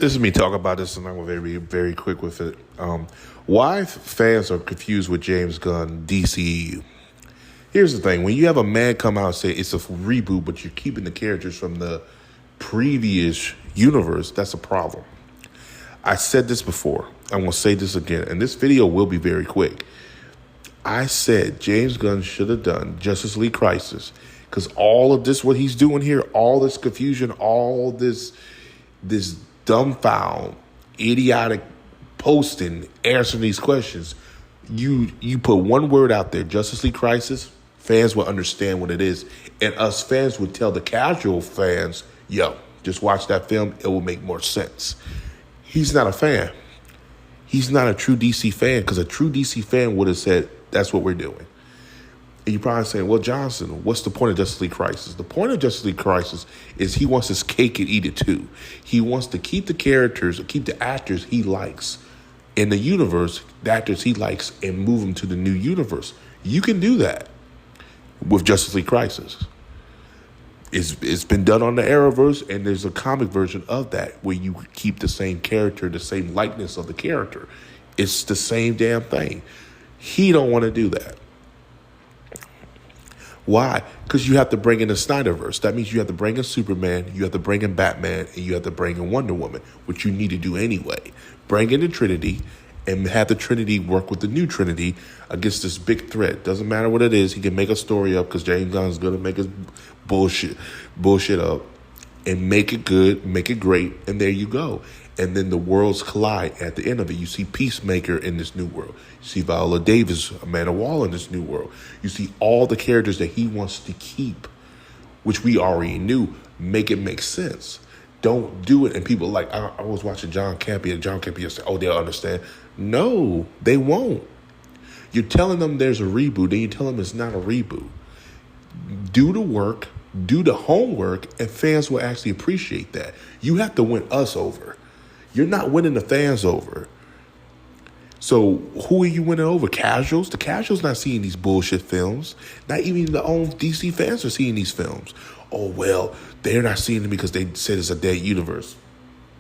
This is me talking about this, and I'm going to be very quick with it. Why fans are confused with James Gunn DC. Here's the thing. When you have a man come out and say it's a reboot, but you're keeping the characters from the previous universe, that's a problem. I said this before. I'm going to say this again, and this video will be very quick. I said James Gunn should have done Justice League Crisis, because all of this, what he's doing here, all this confusion, all this dumbfound, idiotic posting, answering these questions, you put one word out there, Justice League Crisis, fans will understand what it is. And us fans would tell the casual fans, yo, just watch that film, it will make more sense. He's not a fan. He's not a true DC fan, because a true DC fan would have said, that's what we're doing. And you're probably saying, well, Johnson, what's the point of Justice League Crisis? The point of Justice League Crisis is he wants his cake and eat it too. He wants to keep the characters, keep the actors he likes in the universe, the actors he likes, and move them to the new universe. You can do that with Justice League Crisis. It's been done on the Arrowverse, and there's a comic version of that where you keep the same character, the same likeness of the character. It's the same damn thing. He don't want to do that. Why? Because you have to bring in the Snyderverse. That means you have to bring in Superman, you have to bring in Batman, and you have to bring in Wonder Woman, which you need to do anyway. Bring in the Trinity and have the Trinity work with the new Trinity against this big threat. Doesn't matter what it is. He can make a story up because James Gunn is going to make his bullshit up and make it good, make it great, and there you go. And then the worlds collide at the end of it. You see Peacemaker in this new world. You see Viola Davis, Amanda Waller in this new world. You see all the characters that he wants to keep, which we already knew. Make it make sense. Don't do it. And people like, I was watching John Campea, and John Campea said, oh, they'll understand. No, they won't. You're telling them there's a reboot, and you tell them it's not a reboot. Do the work, do the homework, and fans will actually appreciate that. You have to win us over. You're not winning the fans over. So who are you winning over? Casuals? The casuals not seeing these bullshit films. Not even the own DC fans are seeing these films. Oh, well, they're not seeing them because they said it's a dead universe.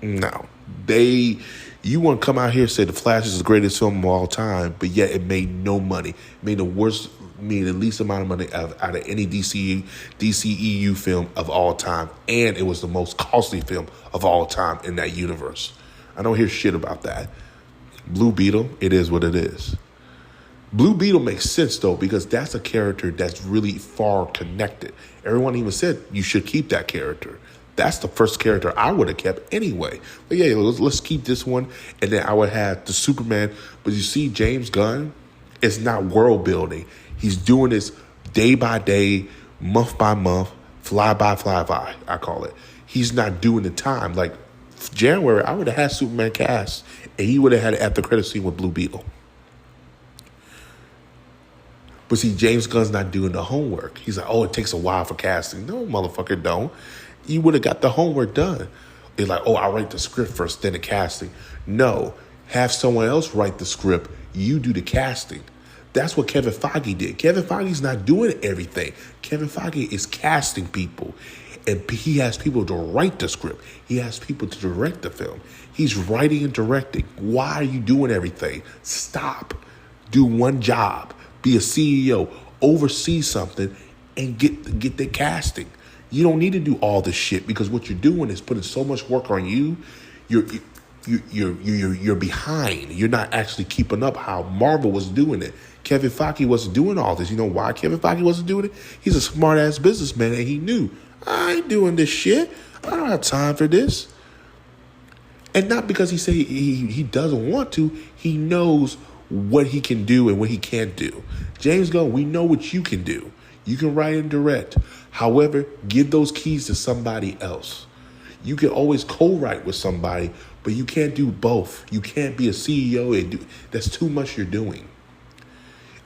No. You want to come out here and say The Flash is the greatest film of all time, but yet it made no money. It made the least amount of money out of any DCEU film of all time. And it was the most costly film of all time in that universe. I don't hear shit about that. Blue Beetle, it is what it is. Blue Beetle makes sense, though, because that's a character that's really far connected. Everyone even said you should keep that character. That's the first character I would have kept anyway. But yeah, let's keep this one. And then I would have the Superman. But you see, James Gunn is not world building. He's doing this day by day, month by month, fly by, I call it. He's not doing the time. Like January, I would have had Superman cast, and he would have had an after credit scene with Blue Beetle. But see, James Gunn's not doing the homework. He's like, oh, it takes a while for casting. No, motherfucker, don't. You would have got the homework done. It's like, oh, I write the script first, then the casting. No, have someone else write the script. You do the casting. That's what Kevin Feige did. Kevin Feige's not doing everything. Kevin Feige is casting people. And he has people to write the script. He has people to direct the film. He's writing and directing. Why are you doing everything? Stop. Do one job. Be a CEO. Oversee something and get the casting. You don't need to do all this shit because what you're doing is putting so much work on you. You're behind. You're not actually keeping up how Marvel was doing it. Kevin Feige wasn't doing all this. You know why Kevin Feige wasn't doing it? He's a smart-ass businessman, and he knew, I ain't doing this shit. I don't have time for this. And not because he said he doesn't want to. He knows what he can do and what he can't do. James Gunn, we know what you can do. You can write and direct. However, give those keys to somebody else. You can always co-write with somebody, but you can't do both. You can't be a CEO and do that's too much you're doing.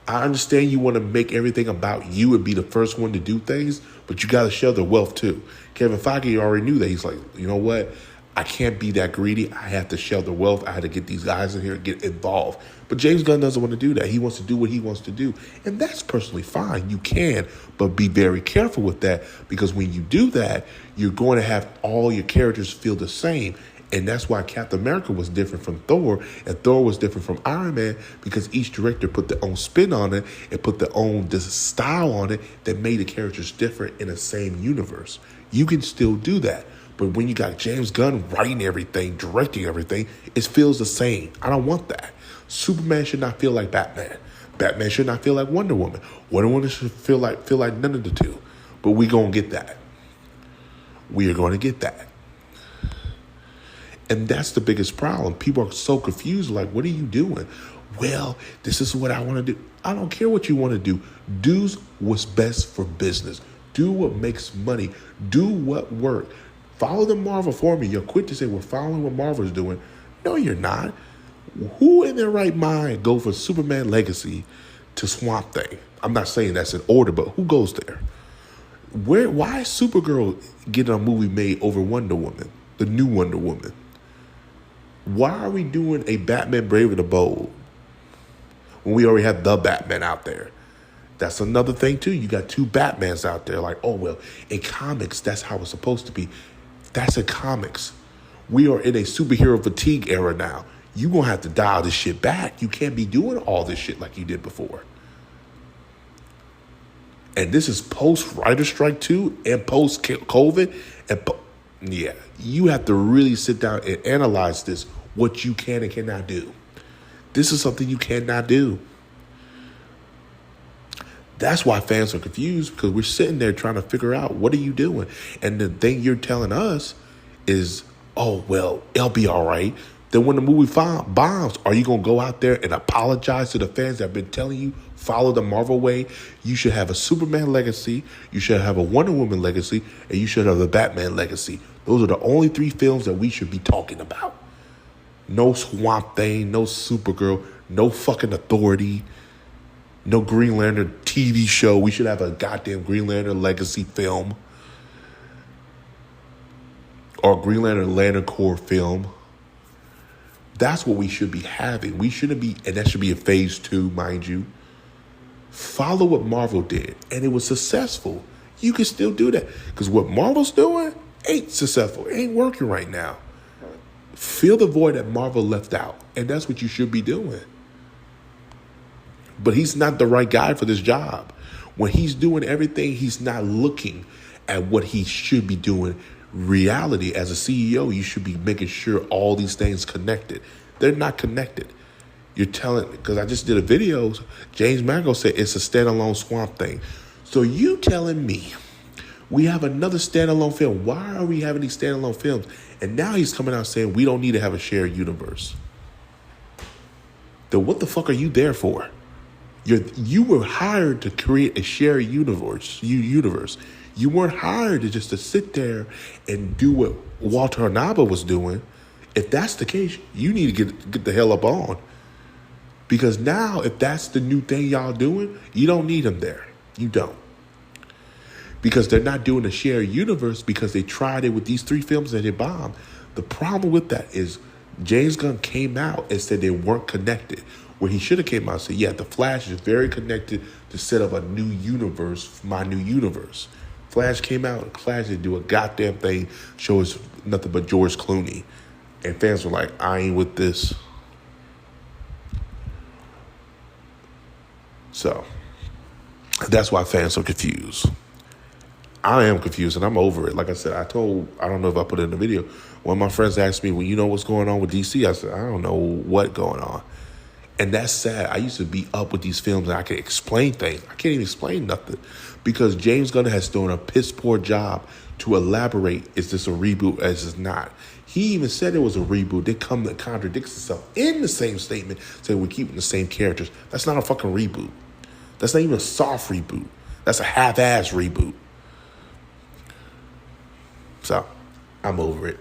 I understand you want to make everything about you and be the first one to do things, but you got to share the wealth too. Kevin Feige already knew that. He's like, you know what? I can't be that greedy. I have to share the wealth. I had to get these guys in here and get involved. But James Gunn doesn't want to do that. He wants to do what he wants to do. And that's personally fine. You can, but be very careful with that because when you do that, you're going to have all your characters feel the same. And that's why Captain America was different from Thor, and Thor was different from Iron Man, because each director put their own spin on it and put their own style on it that made the characters different in the same universe. You can still do that. But when you got James Gunn writing everything, directing everything, it feels the same. I don't want that. Superman should not feel like Batman. Batman should not feel like Wonder Woman. Wonder Woman should feel like none of the two. But we're going to get that. We are going to get that. And that's the biggest problem. People are so confused, like, what are you doing? Well, this is what I want to do. I don't care what you want to do. Do what's best for business. Do what makes money. Do what works. Follow the Marvel formula. You're quick to say, we're following what Marvel's doing. No, you're not. Who in their right mind go for Superman Legacy to Swamp Thing? I'm not saying that's in order, but who goes there? Why is Supergirl getting a movie made over Wonder Woman, the new Wonder Woman? Why are we doing a Batman Brave and the Bold when we already have the Batman out there? That's another thing, too. You got two Batmans out there. Like, oh, well, in comics, that's how it's supposed to be. That's in comics. We are in a superhero fatigue era now. You're going to have to dial this shit back. You can't be doing all this shit like you did before. And this is post-writer strike, too, and post-COVID. And yeah, you have to really sit down and analyze this, what you can and cannot do. This is something you cannot do. That's why fans are confused, because we're sitting there trying to figure out, what are you doing? And the thing you're telling us is, oh, well, it'll be all right. Then when the movie bombs, are you going to go out there and apologize to the fans that have been telling you, follow the Marvel way? You should have a Superman legacy, you should have a Wonder Woman legacy, and you should have a Batman legacy. Those are the only three films that we should be talking about. No Swamp Thing, no Supergirl, no fucking Authority, no Green Lantern TV show. We should have a goddamn Green Lantern legacy film. Or Green Lantern Corps film. That's what we should be having. We shouldn't be, and that should be a phase 2, mind you. Follow what Marvel did, and it was successful. You can still do that, because what Marvel's doing ain't successful. It ain't working right now. Fill the void that Marvel left out, and that's what you should be doing. But he's not the right guy for this job. When he's doing everything, he's not looking at what he should be doing. Reality, as a CEO, you should be making sure all these things connected. They're not connected. You're telling, because I just did a video, James Mango said it's a standalone Swamp Thing. So you telling me we have another standalone film. Why are we having these standalone films? And now he's coming out saying we don't need to have a shared universe. Then what the fuck are you there for? You were hired to create a shared universe. You weren't hired to sit there and do what Walter Hanaba was doing. If that's the case, you need to get the hell up on. Because now, if that's the new thing y'all doing, you don't need him there. You don't. Because they're not doing a shared universe, because they tried it with these 3 films and they bombed. The problem with that is James Gunn came out and said they weren't connected. Where he should have came out and said, yeah, The Flash is very connected to set up a new universe, my new universe. Flash came out, and Flash didn't do a goddamn thing, show us nothing but George Clooney. And fans were like, I ain't with this. So, that's why fans are confused. I am confused, and I'm over it. Like I said, I don't know if I put it in the video. One of my friends asked me, well, you know what's going on with DC? I said, I don't know what's going on. And that's sad. I used to be up with these films and I could explain things. I can't even explain nothing because James Gunn has done a piss poor job to elaborate, is this a reboot as it's not. He even said it was a reboot. They come that contradicts itself in the same statement, saying we're keeping the same characters. That's not a fucking reboot. That's not even a soft reboot. That's a half-ass reboot. So, I'm over it.